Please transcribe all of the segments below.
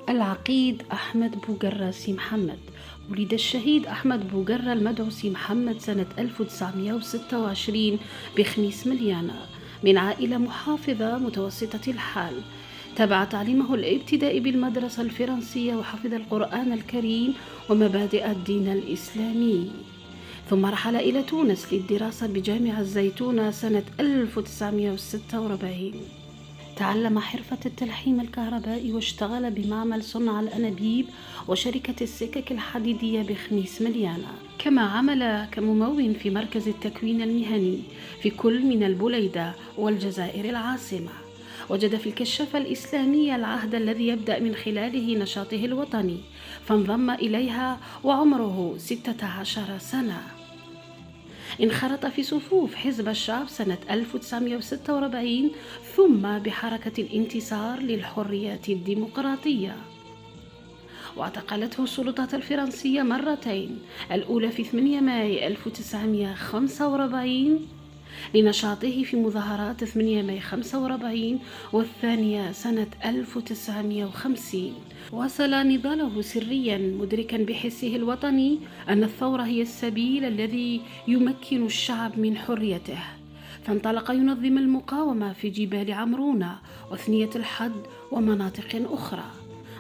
العقيد أحمد بوقرة سي محمد. ولد الشهيد أحمد بوقرة المدعو سي محمد سنة 1926 بخميس مليانة، من عائلة محافظة متوسطة الحال. تابع تعليمه الابتدائي بالمدرسة الفرنسية وحفظ القرآن الكريم ومبادئ الدين الإسلامي، ثم رحل إلى تونس للدراسة بجامعة الزيتونة سنة 1946. تعلم حرفة التلحيم الكهربائي واشتغل بمعمل صنع الأنابيب وشركة السكك الحديدية بخميس مليانة، كما عمل كممول في مركز التكوين المهني في كل من البليدة والجزائر العاصمة. وجد في الكشافة الإسلامية العهد الذي يبدأ من خلاله نشاطه الوطني، فانضم إليها وعمره 16 سنة. انخرط في صفوف حزب الشعب سنة 1946 ثم بحركة الانتصار للحريات الديمقراطية، واعتقلته السلطات الفرنسية مرتين، الأولى في 8 ماي 1945 لنشاطه في مظاهرات 8 ماي 45، والثانية سنة 1950. واصل نضاله سريا مدركا بحسه الوطني أن الثورة هي السبيل الذي يمكن الشعب من حريته، فانطلق ينظم المقاومة في جبال عمرونة وثنية الحد ومناطق أخرى.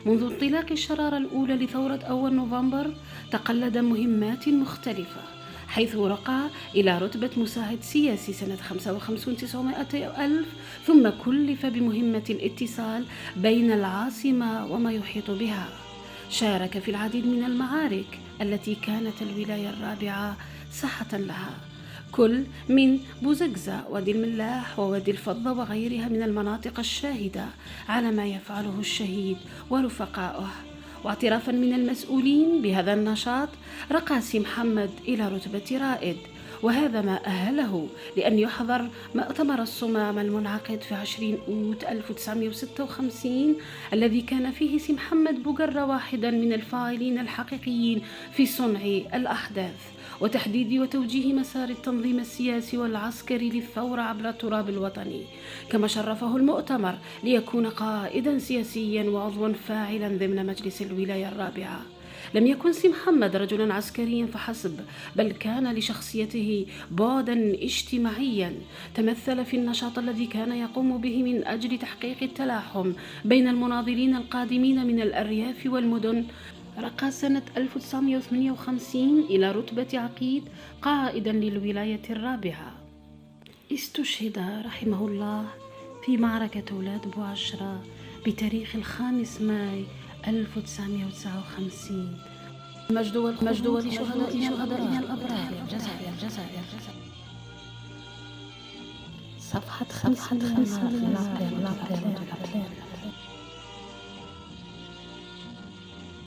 منذ انطلاق الشرارة الأولى لثورة أول نوفمبر تقلد مهمات مختلفة، حيث رقى إلى رتبة مساعد سياسي سنة 55,900 ألف، ثم كلف بمهمة الاتصال بين العاصمة وما يحيط بها. شارك في العديد من المعارك التي كانت الولاية الرابعة ساحة لها، كل من بوزقزة، وادي الملاح، ووادي الفضة وغيرها من المناطق الشاهدة على ما يفعله الشهيد ورفقائه. واعترافا من المسؤولين بهذا النشاط رقى سي محمد إلى رتبة رائد، وهذا ما أهله لأن يحضر مؤتمر الصمام المنعقد في 20 أوت 1956، الذي كان فيه سي محمد بوقرة واحدا من الفاعلين الحقيقيين في صنع الأحداث وتحديد وتوجيه مسار التنظيم السياسي والعسكري للثورة عبر التراب الوطني. كما شرفه المؤتمر ليكون قائدا سياسيا وعضوا فاعلا ضمن مجلس الولاية الرابعة. لم يكن سي محمد رجلا عسكريا فحسب، بل كان لشخصيته بعدا اجتماعيا تمثل في النشاط الذي كان يقوم به من أجل تحقيق التلاحم بين المناضلين القادمين من الأرياف والمدن. رقى سنة 1958 إلى رتبة عقيد قائدا للولاية الرابعة. استشهد رحمه الله في معركة أولاد بوعشرة بتاريخ 5 ماي 1959. مجد ولشهدائنا الأبرار الجزائر. صفحة 5.